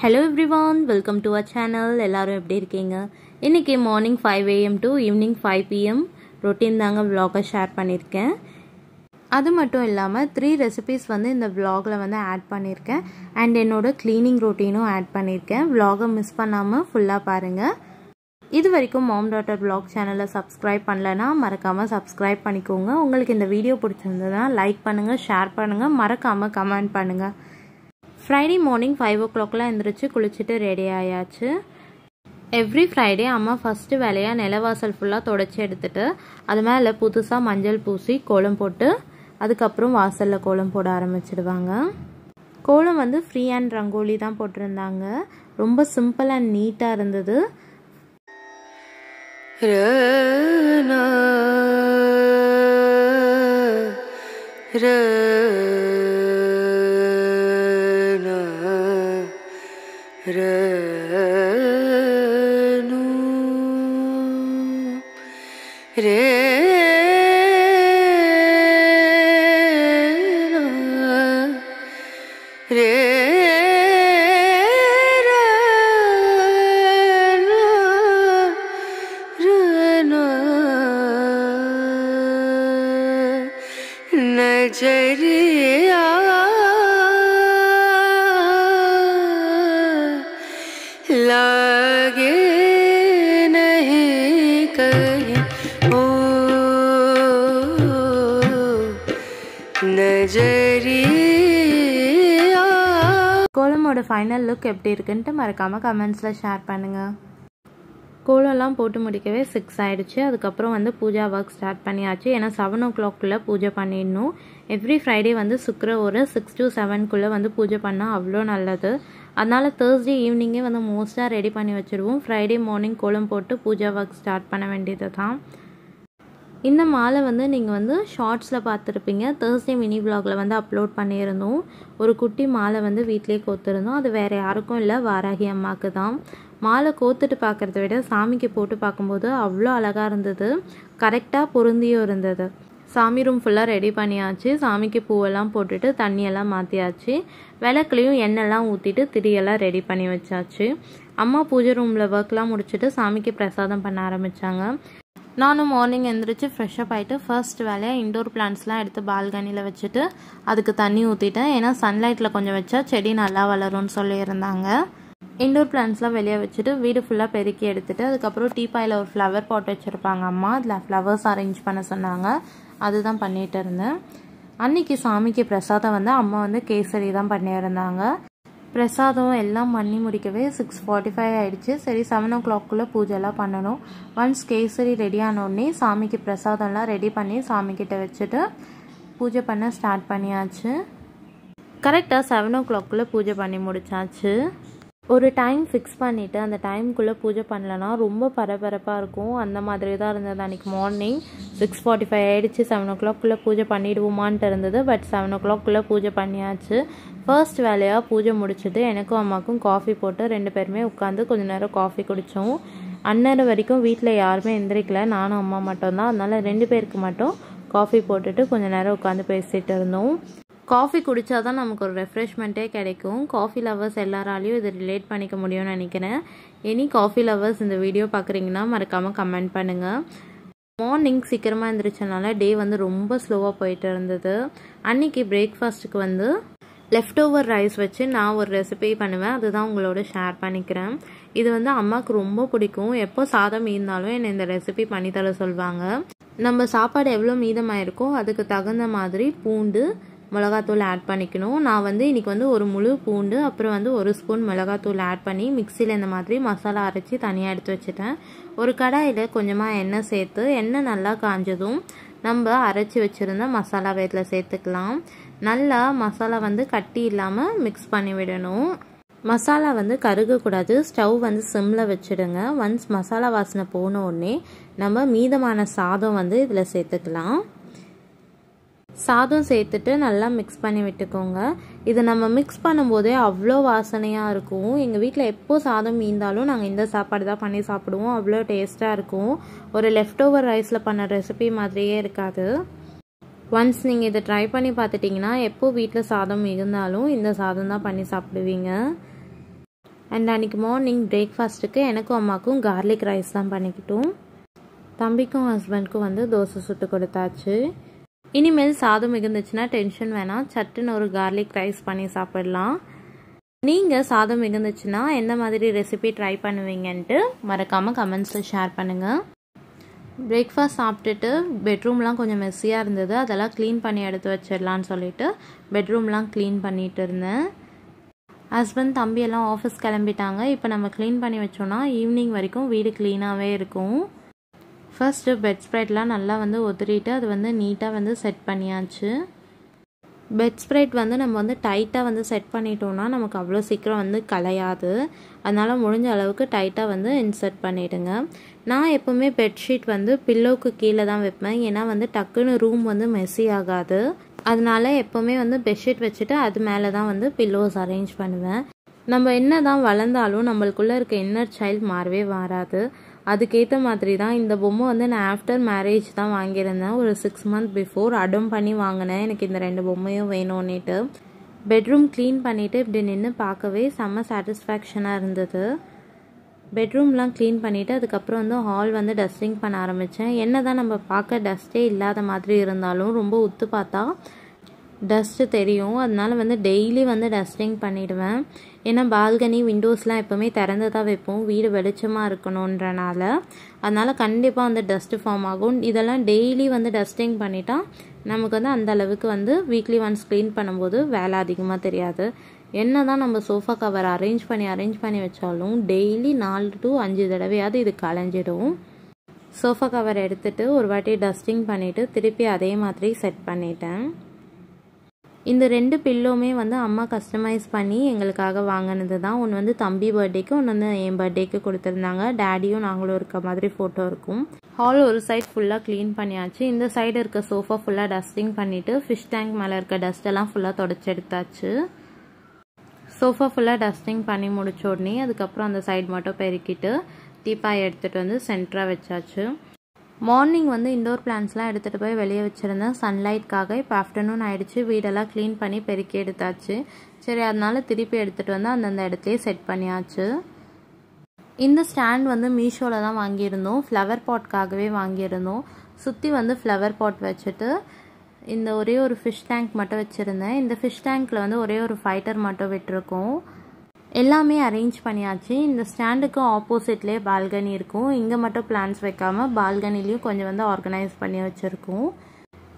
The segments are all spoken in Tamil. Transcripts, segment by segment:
Hello everyone, welcome to our channel. எல்லாரும் எப்படி இருக்கீங்க? இன்னைக்கு morning 5 am to evening 5 pm routine தாங்க vlog ஷேர் பண்ணிருக்கேன். அது மட்டும் இல்லாம 3 ரெசிபீஸ் வந்து இந்த vlogல வந்து ஆட் பண்ணிருக்கேன் and என்னோட க்ளீனிங் ரொட்டீனும் ஆட் பண்ணிருக்கேன். vlog மிஸ் பண்ணாம ஃபுல்லா பாருங்க. இது வரைக்கும் mom daughter vlog சேனலை சப்ஸ்கிரைப் பண்ணலனா மறக்காம சப்ஸ்கிரைப் பண்ணிக்கோங்க. உங்களுக்கு இந்த வீடியோ பிடிச்சிருந்தா லைக் பண்ணுங்க, ஷேர் பண்ணுங்க, மறக்காம கமெண்ட் பண்ணுங்க. Friday morning 5 o'clock எந்திரிச்சு குளிச்சுட்டு ரெடி ஆயாச்சு. எவ்ரி ஃப்ரைடே அம்மா ஃபஸ்ட்டு வேலையாக நிலவாசல் ஃபுல்லாக தொடச்சி எடுத்துட்டு அது மேலே புதுசாக மஞ்சள் பூசி கோலம் போட்டு அதுக்கப்புறம் வாசலில் கோலம் போட ஆரம்பிச்சிடுவாங்க. கோலம் வந்து ஃப்ரீ ஹேண்ட் ரங்கோலி தான் போட்டிருந்தாங்க. ரொம்ப சிம்பிள் அண்ட் நீட்டாக இருந்தது. नजरिया लागे नहीं कहीं ओ नजरिया. கோலமோட ஃபைனல் லுக் எப்படி இருக்குன்ட்டு மறக்காம கமெண்ட்ஸில் ஷேர் பண்ணுங்க. கோலம்லாம் போட்டு முடிக்கவே 6 ஆயிடுச்சு. அதுக்கப்புறம் வந்து பூஜா ஒர்க் ஸ்டார்ட் பண்ணியாச்சு. ஏன்னா 7 o'clock பூஜை பண்ணிடணும். எவ்ரி ஃப்ரைடே வந்து சுக்கர ஒரு 6 to 7 வந்து பூஜை பண்ணால் அவ்வளோ நல்லது. அதனால தேர்ஸ்டே ஈவினிங்கே வந்து மோஸ்ட்டாக ரெடி பண்ணி வச்சுருவோம். ஃப்ரைடே மார்னிங் கோலம் போட்டு பூஜா ஒர்க் ஸ்டார்ட் பண்ண வேண்டியது தான். இந்த மாலை வந்து நீங்கள் வந்து ஷார்ட்ஸில் பார்த்துருப்பீங்க. தேர்ஸ்டே மினி விலாகில் வந்து அப்லோட் பண்ணியிருந்தோம். ஒரு குட்டி மாலை வந்து வீட்டிலே கோத்துருந்தோம். அது வேறு யாருக்கும் இல்லை, வாராகி அம்மாவுக்கு தான். மாலை கோத்துட்டு பார்க்குறத விட சாமிக்கு போட்டு பார்க்கும்போது அவ்வளோ அழகாக இருந்தது. கரெக்டாக பொருந்தியும் இருந்தது. சாமி ரூம் ஃபுல்லாக ரெடி பண்ணியாச்சு. சாமிக்கு பூவெல்லாம் போட்டுட்டு தண்ணியெல்லாம் மாற்றியாச்சு. விளக்குலையும் எண்ணெய்லாம் ஊற்றிட்டு திரியெல்லாம் ரெடி பண்ணி வச்சாச்சு. அம்மா பூஜை ரூமில் ஒர்க்லாம் முடிச்சுட்டு சாமிக்கு பிரசாதம் பண்ண ஆரம்பித்தாங்க. நானும் மார்னிங் எழுந்திரிச்சு ஃப்ரெஷ்ஷப் ஆகிட்டு ஃபர்ஸ்ட் வேலையாக இண்டோர் பிளான்ட்ஸ்லாம் எடுத்து பால்கனியில் வச்சுட்டு அதுக்கு தண்ணி ஊற்றிட்டேன். ஏன்னா சன்லைட்டில் கொஞ்சம் வச்சா செடி நல்லா வளரும்னு சொல்லியிருந்தாங்க. இண்டோர் பிளான்ட்ஸ்லாம் வெளியே வச்சுட்டு வீடு ஃபுல்லாக பெருக்கி எடுத்துகிட்டு அதுக்கப்புறம் டீப்பாயில் ஒரு ஃப்ளவர் பாட் வச்சுருப்பாங்க அம்மா. அதில் ஃப்ளவர்ஸ் அரேஞ்ச் பண்ண சொன்னாங்க. அதுதான் பண்ணிகிட்டு இருந்தேன். அன்றைக்கி சாமிக்கு பிரசாதம் வந்து அம்மா வந்து கேசரி தான் பண்ணியிருந்தாங்க. பிரசாதம் எல்லாம் பண்ணி முடிக்கவே 6:45 ஆகிடுச்சு. சரி 7 o'clock பூஜைலாம் பண்ணணும். ஒன்ஸ் கேசரி ரெடி ஆனோடனே சாமிக்கு பிரசாதம்லாம் ரெடி பண்ணி சாமிக்கிட்ட வச்சுட்டு பூஜை பண்ண ஸ்டார்ட் பண்ணியாச்சு. கரெக்டாக 7 o'clock பூஜை பண்ணி முடிச்சாச்சு. ஒரு டைம் ஃபிக்ஸ் பண்ணிவிட்டு அந்த டைமுக்குள்ளே பூஜை பண்ணலன்னா ரொம்ப பரபரப்பாக இருக்கும். அந்த மாதிரி தான் இருந்தது. அன்றைக்கி மார்னிங் 6:45 ஆகிடுச்சு. 7 o'clock பூஜை பண்ணிவிடுவோமான்ட்டு இருந்தது. பட் 7 o'clock பூஜை பண்ணியாச்சு. ஃபர்ஸ்ட் வேலையாக பூஜை முடிச்சுட்டு எனக்கும் அம்மாவுக்கும் காஃபி போட்டு 2 பேருமே உட்காந்து கொஞ்சம் நேரம் காஃபி குடித்தோம். அந்நேரம் வரைக்கும் வீட்டில் யாருமே எந்திரிக்கல, நானும் அம்மா மட்டும்தான். அதனால் 2 பேருக்கு மட்டும் காஃபி போட்டுட்டு கொஞ்சம் நேரம் உட்காந்து பேசிகிட்டு இருந்தோம். காஃபி குடித்தா தான் நமக்கு ஒரு ரெஃப்ரெஷ்மெண்ட்டே கிடைக்கும். காஃபி லவர்ஸ் எல்லாராலையும் இதை ரிலேட் பண்ணிக்க முடியும்னு நினைக்கிறேன். எனி காஃபி லவர்ஸ் இந்த வீடியோ பார்க்குறீங்கன்னா மறக்காமல் கமெண்ட் பண்ணுங்கள். மார்னிங் சீக்கிரமாக எழுந்திரிச்சனால டே வந்து ரொம்ப ஸ்லோவாக போயிட்டு இருந்தது. அன்றைக்கி பிரேக்ஃபாஸ்ட்டுக்கு வந்து லெஃப்ட் ஓவர் ரைஸ் வச்சு நான் ஒரு ரெசிபி பண்ணுவேன். அதுதான் உங்களோட ஷேர் பண்ணிக்கிறேன். இது வந்து அம்மாவுக்கு ரொம்ப பிடிக்கும். எப்போ சாதம் மீந்தாலும் என்னை இந்த ரெசிபி பண்ணித்தர சொல்லுவாங்க. நம்ம சாப்பாடு எவ்வளோ மீதமாயிருக்கோ அதுக்கு தகுந்த மாதிரி பூண்டு மிளகாத்தூள் ஆட் பண்ணிக்கணும். நான் வந்து இன்றைக்கி வந்து ஒரு முழு பூண்டு அப்புறம் வந்து 1 ஸ்பூன் மிளகாத்தூள் ஆட் பண்ணி மிக்சியில் இந்த மாதிரி மசாலா அரைச்சி தனியாக எடுத்து வச்சுட்டேன். ஒரு கடாயில் கொஞ்சமாக எண்ணெய் சேர்த்து எண்ணெய் நல்லா காஞ்சதும் நம்ம அரைச்சி வச்சுருந்த மசாலா இதில் சேர்த்துக்கலாம். நல்லா மசாலா வந்து கட்டி இல்லாமல் மிக்ஸ் பண்ணி விடணும். மசாலா வந்து கருகக்கூடாது. ஸ்டவ் வந்து சிம்மில் வச்சுடுங்க. ஒன்ஸ் மசாலா வாசனை போன உடனே நம்ம மீதமான சாதம் வந்து இதில் சேர்த்துக்கலாம். சாதம் சேர்த்துட்டு நல்லா மிக்ஸ் பண்ணி விட்டுக்கோங்க. இதை நம்ம மிக்ஸ் பண்ணும்போதே அவ்வளோ வாசனையாக இருக்கும். எங்கள் வீட்டில் எப்போ சாதம் மீந்தாலும் நாங்கள் இந்த சாப்பாடு தான் பண்ணி சாப்பிடுவோம். அவ்வளோ டேஸ்ட்டாக இருக்கும். ஒரு லெஃப்ட் ஓவர் ரைஸில் பண்ண ரெசிபி மாதிரியே இருக்காது. ஒன்ஸ் நீங்கள் இதை ட்ரை பண்ணி பார்த்துட்டிங்கன்னா எப்போ வீட்டில் சாதம் இருந்தாலும் இந்த சாதம் தான் பண்ணி சாப்பிடுவீங்க. அண்ட் அன்றைக்கி மார்னிங் பிரேக்ஃபாஸ்ட்டுக்கு எனக்கும் அம்மாவுக்கும் கார்லிக் ரைஸ் தான் பண்ணிக்கிட்டோம். தம்பிக்கும் ஹஸ்பண்ட்க்கும் வந்து தோசை சுட்டு கொடுத்தாச்சு. இனிமேல் சாதம் மிகுந்துச்சுன்னா டென்ஷன் வேணாம், சட்டுன்னு ஒரு கார்லிக் ரைஸ் பண்ணி சாப்பிடலாம். நீங்கள் சாதம் மிகுந்துச்சுன்னா எந்த மாதிரி ரெசிபி ட்ரை பண்ணுவீங்கன்ட்டு மறக்காமல் கமெண்ட்ஸில் ஷேர் பண்ணுங்கள். பிரேக்ஃபாஸ்ட் சாப்பிட்டுட்டு பெட்ரூம்லாம் கொஞ்சம் மெஸ்ஸியாக இருந்தது, அதெல்லாம் க்ளீன் பண்ணி எடுத்து வச்சிடலான்னு சொல்லிட்டு பெட்ரூம்லாம் க்ளீன் பண்ணிகிட்டு இருந்தேன். ஹஸ்பண்ட் தம்பியெல்லாம் ஆஃபீஸ் கிளம்பிட்டாங்க. இப்போ நம்ம க்ளீன் பண்ணி வச்சோன்னா ஈவினிங் வரைக்கும் வீடு க்ளீனாகவே இருக்கும். ஃபர்ஸ்ட்டு பெட் ஸ்ப்ரெட்லாம் நல்லா வந்து உதறிட்டு அது வந்து நீட்டாக வந்து செட் பண்ணியாச்சு. பெட் ஸ்ப்ரெட் வந்து நம்ம வந்து டைட்டாக வந்து செட் பண்ணிட்டோம்னா நமக்கு அவ்வளோ சீக்கிரம் வந்து கலையாது. அதனால் முடிஞ்ச அளவுக்கு டைட்டாக வந்து இன்சர்ட் பண்ணிவிடுங்க. நான் எப்போவுமே பெட்ஷீட் வந்து பில்லோவுக்கு கீழே தான் வைப்பேன், ஏன்னா வந்து டக்குன்னு ரூம் வந்து மெஸ்ஸி ஆகாது. அதனால எப்போவுமே வந்து பெட்ஷீட் வச்சுட்டு அது மேலே தான் வந்து பில்லோஸ் அரேஞ்ச் பண்ணுவேன். நம்ம என்ன தான் வளர்ந்தாலும் நம்மளுக்குள்ளே இருக்க இன்னர் சைல்டு மாறவே மாறாது. அதுக்கேற்ற மாதிரி தான் இந்த பொம்மை வந்து நான் ஆஃப்டர் மேரேஜ் தான் வாங்கியிருந்தேன். ஒரு 6 months பிஃபோர் அடம் பண்ணி வாங்கினேன் எனக்கு இந்த 2 பொம்மையும் வேணும்னுட்டு. பெட்ரூம் க்ளீன் பண்ணிவிட்டு இப்படி நின்று பார்க்கவே செம்ம சாட்டிஸ்ஃபேக்ஷனாக இருந்தது. பெட்ரூம்லாம் க்ளீன் பண்ணிவிட்டு அதுக்கப்புறம் வந்து ஹால் வந்து டஸ்டிங் பண்ண ஆரம்பித்தேன். என்ன தான் நம்ம பார்க்க டஸ்ட்டே இல்லாத மாதிரி இருந்தாலும் ரொம்ப உத்து பார்த்தா டஸ்ட்டு தெரியும். அதனால வந்து டெய்லி வந்து டஸ்டிங் பண்ணிவிடுவேன். ஏன்னா பால்கனி விண்டோஸ்லாம் எப்போவுமே திறந்து தான் வைப்போம், வீடு வெளிச்சமாக இருக்கணுன்றனால. அதனால் கண்டிப்பாக வந்து டஸ்ட்டு ஃபார்ம் ஆகும். இதெல்லாம் டெய்லி வந்து டஸ்டிங் பண்ணிட்டா நமக்கு வந்து அந்த அளவுக்கு வந்து வீக்லி ஒன்ஸ் க்ளீன் பண்ணும்போது வேலை அதிகமாக தெரியாது. என்ன தான் நம்ம சோஃபா கவர் அரேஞ்ச் பண்ணி வச்சாலும் டெய்லி 4 to 5 தடவையாவது இது கலைஞ்சிடும். சோஃபா கவர் எடுத்துகிட்டு ஒரு வாட்டி டஸ்டிங் பண்ணிவிட்டு திருப்பி அதே மாதிரி செட் பண்ணிட்டேன். இந்த 2 பில்லோவுமே வந்து அம்மா கஸ்டமைஸ் பண்ணி எங்களுக்காக வாங்கினது தான். ஒன்று வந்து தம்பி பர்த்டேக்கு, ஒன்று வந்து என் பர்த்டேக்கு கொடுத்துருந்தாங்க. டேடியும் நாங்களும் இருக்க மாதிரி ஃபோட்டோ இருக்கும். ஹால் ஒரு சைட் ஃபுல்லாக க்ளீன் பண்ணியாச்சு. இந்த சைடு இருக்க சோஃபா ஃபுல்லாக டஸ்டிங் பண்ணிவிட்டு ஃபிஷ் டேங்க் மேலே இருக்க டஸ்ட்டெல்லாம் ஃபுல்லாக தொடச்சி எடுத்தாச்சு. சோஃபா ஃபுல்லாக டஸ்டிங் பண்ணி முடிச்ச உடனே அதுக்கப்புறம் அந்த சைடு மட்டும் பெருக்கிட்டு டீப்பாய் எடுத்துகிட்டு வந்து சென்டராக வச்சாச்சு. மார்னிங் வந்து இண்டோர் பிளான்ஸ்லாம் எடுத்துகிட்டு போய் வெளியே வச்சுருந்தேன் சன்லைட்காக. இப்போ ஆஃப்டர்நூன் ஆகிடுச்சு, வீடெல்லாம் க்ளீன் பண்ணி பெருக்கி எடுத்தாச்சு. சரி, அதனால திருப்பி எடுத்துகிட்டு வந்து அந்தந்த இடத்துலையே செட் பண்ணியாச்சு. இந்த ஸ்டாண்ட் வந்து மீஷோவில் தான் வாங்கியிருந்தோம், ஃப்ளவர் பாட்காகவே வாங்கியிருந்தோம். சுற்றி வந்து ஃப்ளவர் பாட் வச்சுட்டு இந்த ஒரே ஒரு ஃபிஷ் டேங்க் மட்டும் வச்சுருந்தேன். இந்த ஃபிஷ் டேங்க்கில் வந்து ஒரே ஒரு ஃபைட்டர் மட்டும் விட்டுருக்கோம். எல்லாமே அரேஞ்ச் பண்ணியாச்சு. இந்த ஸ்டாண்டுக்கு ஆப்போசிட்லேயே பால்கனி இருக்கும். இங்கே மட்டும் பிளான்ஸ் வைக்காமல் பால்கனிலையும் கொஞ்சம் வந்து ஆர்கனைஸ் பண்ணி வச்சுருக்கோம்.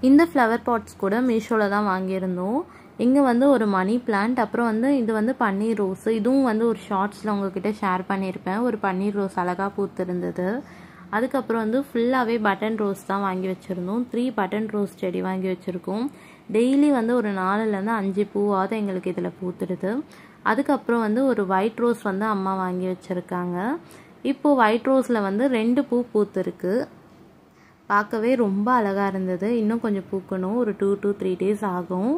இந்த ஃப்ளவர் பாட்ஸ் கூட மீஷோவில் தான் வாங்கியிருந்தோம். இங்கே வந்து ஒரு மணி பிளான்ட், அப்புறம் வந்து இது வந்து பன்னீர் ரோஸ். இதுவும் வந்து ஒரு ஷார்ட்ஸில் உங்ககிட்ட ஷேர் பண்ணியிருப்பேன். ஒரு பன்னீர் ரோஸ் அழகாக பூத்திருந்தது. அதுக்கப்புறம் வந்து ஃபுல்லாகவே பட்டன் ரோஸ் தான் வாங்கி வச்சுருந்தோம். 3 பட்டன் ரோஸ் செடி வாங்கி வச்சுருக்கோம். டெய்லி வந்து ஒரு 4லேருந்து 5 பூவாவது எங்களுக்கு இதில் பூத்துடுது. அதுக்கப்புறம் வந்து ஒரு ஒயிட் ரோஸ் வந்து அம்மா வாங்கி வச்சுருக்காங்க. இப்போது ஒயிட் ரோஸில் வந்து 2 பூ பூத்துருக்கு. பார்க்கவே ரொம்ப அழகாக இருந்தது. இன்னும் கொஞ்சம் பூக்கணும், ஒரு 2 to 3 days ஆகும்.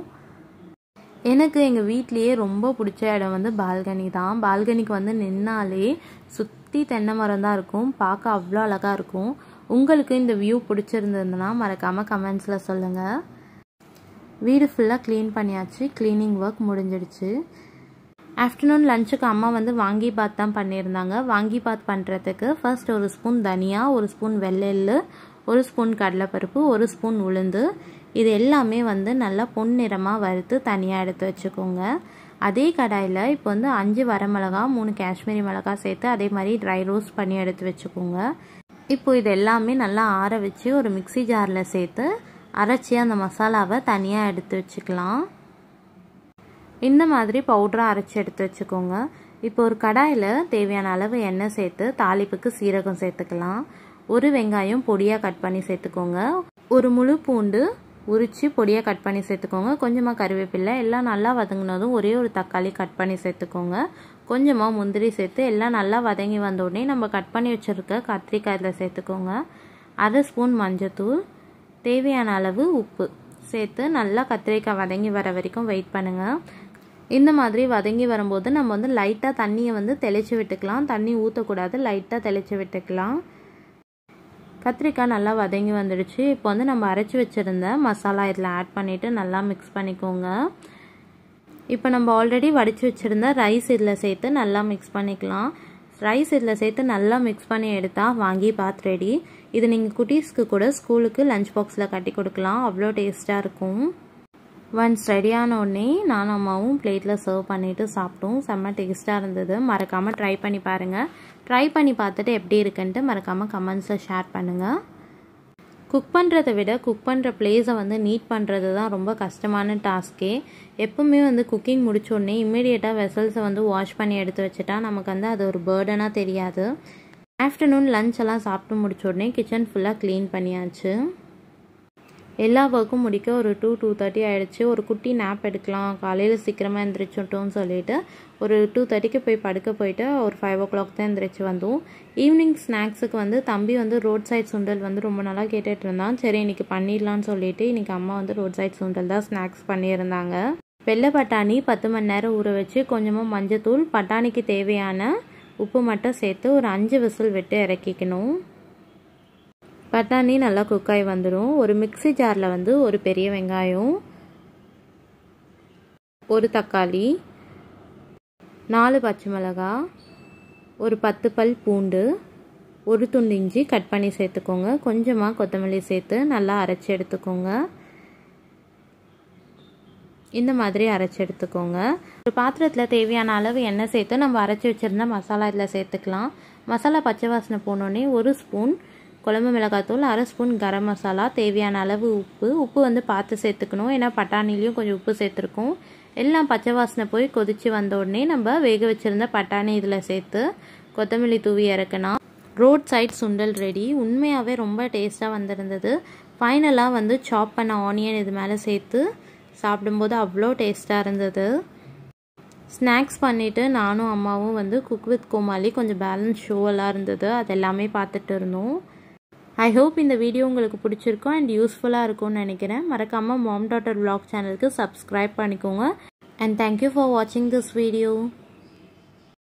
எனக்கு எங்கள் வீட்லேயே ரொம்ப பிடிச்ச இடம் வந்து பால்கனி தான். பால்கனிக்கு வந்து நின்னாலே சுற்றி தென்னை மரம் தான் இருக்கும், பார்க்க அவ்வளோ அழகாக இருக்கும். உங்களுக்கு இந்த வியூ பிடிச்சிருந்ததுன்னா மறக்காமல் கமெண்ட்ஸில் சொல்லுங்கள். வீடு ஃபுல்லாக க்ளீன் பண்ணியாச்சு, க்ளீனிங் ஒர்க் முடிஞ்சிடுச்சு. ஆஃப்டர்நூன் லஞ்சுக்கு அம்மா வந்து வாங்கி பாத் தான் பண்ணியிருந்தாங்க. வாங்கி பாத் பண்ணுறதுக்கு ஃபர்ஸ்ட் 1 ஸ்பூன் தனியா, 1 ஸ்பூன் வெள்ளெள்ளு, 1 ஸ்பூன் கடலைப்பருப்பு, 1 ஸ்பூன் உளுந்து, இது எல்லாமே வந்து நல்லா பொன்னிறமாக வறுத்து தனியாக எடுத்து வச்சுக்கோங்க. அதே கடாயில் இப்போ வந்து 5 வரமிளகா, 3 காஷ்மீரி மிளகா சேர்த்து அதே மாதிரி ட்ரை ரோஸ்ட் பண்ணி எடுத்து வச்சுக்கோங்க. இப்போ இது எல்லாமே நல்லா ஆற வச்சு ஒரு மிக்ஸி ஜாரில் சேர்த்து அரைச்சி அந்த மசாலாவை தனியாக எடுத்து வச்சுக்கலாம். இந்த மாதிரி பவுடராக அரைச்சி எடுத்து வச்சுக்கோங்க. இப்போ ஒரு கடாயில் தேவையான அளவு எண்ணெய் சேர்த்து தாளிப்புக்கு சீரகம் சேர்த்துக்கலாம். 1 வெங்காயம் பொடியாக கட் பண்ணி சேர்த்துக்கோங்க. 1 முழு பூண்டு உரித்து பொடியாக கட் பண்ணி சேர்த்துக்கோங்க. கொஞ்சமாக கருவேப்பிலை, எல்லாம் நல்லா வதங்கினதும் ஒரே ஒரு தக்காளி கட் பண்ணி சேர்த்துக்கோங்க. கொஞ்சமாக முந்திரி சேர்த்து எல்லாம் நல்லா வதங்கி வந்த உடனே நம்ம கட் பண்ணி வச்சுருக்க கத்திரிக்காய் இதில் சேர்த்துக்கோங்க. 1/2 ஸ்பூன் மஞ்சத்தூள், தேவையான அளவு உப்பு சேர்த்து நல்லா கத்திரிக்காய் வதங்கி வர வரைக்கும் வெயிட் பண்ணுங்கள். இந்த மாதிரி வதங்கி வரும்போது நம்ம வந்து லைட்டாக தண்ணியை வந்து தெளித்து விட்டுக்கலாம். தண்ணி ஊற்றக்கூடாது, லைட்டாக தெளித்து விட்டுக்கலாம். கத்திரிக்காய் நல்லா வதங்கி வந்துடுச்சு. இப்போ வந்து நம்ம அரைச்சி வச்சுருந்த மசாலா இதில் ஆட் பண்ணிவிட்டு நல்லா மிக்ஸ் பண்ணிக்கோங்க. இப்போ நம்ம ஆல்ரெடி வடித்து வச்சுருந்த ரைஸ் இதில் சேர்த்து நல்லா மிக்ஸ் பண்ணிக்கலாம். ரைஸ் இதில் சேர்த்து நல்லா மிக்ஸ் பண்ணி எடுத்தால் வாங்கி பாத் ரெடி. இது நீங்கள் குட்டீஸ்க்கு கூட ஸ்கூலுக்கு லஞ்ச் பாக்ஸில் கட்டி கொடுக்கலாம். அவ்வளோ டேஸ்ட்டாக இருக்கும். ஒன்ஸ் ரெடியான உடனே நானும் அம்மாவும் பிளேட்டில் சர்வ் பண்ணிவிட்டு சாப்பிட்டோம். செம்ம டேஸ்ட்டாக இருந்தது. மறக்காமல் ட்ரை பண்ணி பாருங்கள். ட்ரை பண்ணி பார்த்துட்டு எப்படி இருக்குன்ட்டு மறக்காமல் கமெண்ட்ஸில் ஷேர் பண்ணுங்கள். குக் பண்ணுறதை விட குக் பண்ணுற பிளேஸை வந்து நீட் பண்ணுறது தான் ரொம்ப கஷ்டமான டாஸ்க்கே. எப்பவுமே வந்து குக்கிங் முடிச்சோடனே இம்மீடியட்டாக வெசல்ஸை வந்து வாஷ் பண்ணி எடுத்து வச்சுட்டா நமக்கு வந்து அது ஒரு பேர்டனாக தெரியாது. ஆஃப்டர்நூன் லஞ்ச் எல்லாம் சாப்பிட்டு முடிச்ச உடனே கிச்சன் ஃபுல்லாக க்ளீன் பண்ணியாச்சு. எல்லா ஒர்க்கும் முடிக்க ஒரு 2:30 ஆகிடுச்சு. ஒரு குட்டி நேப் எடுக்கலாம், காலையில் சீக்கிரமாக எழுந்திரிச்சிட்டோம்னு சொல்லிட்டு ஒரு 2:30க்கு போய் படுக்க போயிட்டு ஒரு 5 o'clock தான் எழுந்திரிச்சு வந்தோம். ஈவினிங் ஸ்நாக்ஸுக்கு வந்து தம்பி வந்து ரோட் சைட் சுண்டல் வந்து ரொம்ப நாளாக கேட்டுட்டு இருந்தான். சரி இன்றைக்கி பண்ணிடலான்னு சொல்லிட்டு இன்றைக்கி அம்மா வந்து ரோட் சைட் சுண்டல் தான் ஸ்நாக்ஸ் பண்ணியிருந்தாங்க. வெள்ளை பட்டாணி 10 மணி நேரம் ஊற வச்சு கொஞ்சமாக மஞ்சத்தூள், பட்டாணிக்கு தேவையான உப்பு மட்டும் சேர்த்து ஒரு 5 விசில் விட்டு இறக்கிக்கணும். பட்டாணி நல்லா குக்காய் வந்துடும். ஒரு மிக்ஸி ஜாரில் வந்து ஒரு பெரிய வெங்காயம், ஒரு தக்காளி, 4 பச்சை மிளகாய், ஒரு 10 பல் பூண்டு, ஒரு துண்டு இஞ்சி கட் பண்ணி சேர்த்துக்கோங்க. கொஞ்சமாக கொத்தமல்லி சேர்த்து நல்லா அரைச்சி எடுத்துக்கோங்க. இந்த மாதிரி அரைச்சி எடுத்துக்கோங்க. ஒரு பாத்திரத்தில் தேவையான அளவு எண்ணெய் சேர்த்து நம்ம அரைச்சி வச்சுருந்த மசாலா இதில் சேர்த்துக்கலாம். மசாலா பச்சை வாசனை போனோடனே 1 ஸ்பூன் குழம்பு மிளகாத்தூள், 1/2 ஸ்பூன் கரம் மசாலா, தேவையான அளவு உப்பு வந்து பார்த்து சேர்த்துக்கணும். ஏன்னா பட்டாணிலையும் கொஞ்சம் உப்பு சேர்த்துருக்கோம். எல்லாம் பச்சை வாசனை போய் கொதித்து வந்த உடனே நம்ம வேக வச்சுருந்த பட்டாணி இதில் சேர்த்து கொத்தமல்லி தூவி இறக்கினா ரோட் சைட் சுண்டல் ரெடி. உண்மையாகவே ரொம்ப டேஸ்ட்டாக வந்திருந்தது. ஃபைனலாக வந்து சாப் பண்ண ஆனியன் இது மேலே சேர்த்து சாப்பிடும்போது அவ்வளோ டேஸ்ட்டாக இருந்தது. ஸ்நாக்ஸ் பண்ணிவிட்டு நானும் அம்மாவும் வந்து குக் வித் கோமாளி கொஞ்சம் பேலன்ஸ் ஷோவெல்லாம் இருந்தது, அது எல்லாமே பார்த்துட்டு இருந்தோம். ஐ ஹோப் இந்த வீடியோ உங்களுக்கு பிடிச்சிருக்கும் அண்ட் யூஸ்ஃபுல்லாக இருக்கும்னு நினைக்கிறேன். மறக்காமல் மாம் டாட்டர் vlog சேனலுக்கு சப்ஸ்கிரைப் பண்ணிக்கோங்க. அண்ட் தேங்க்யூ ஃபார் வாட்சிங் திஸ் வீடியோ.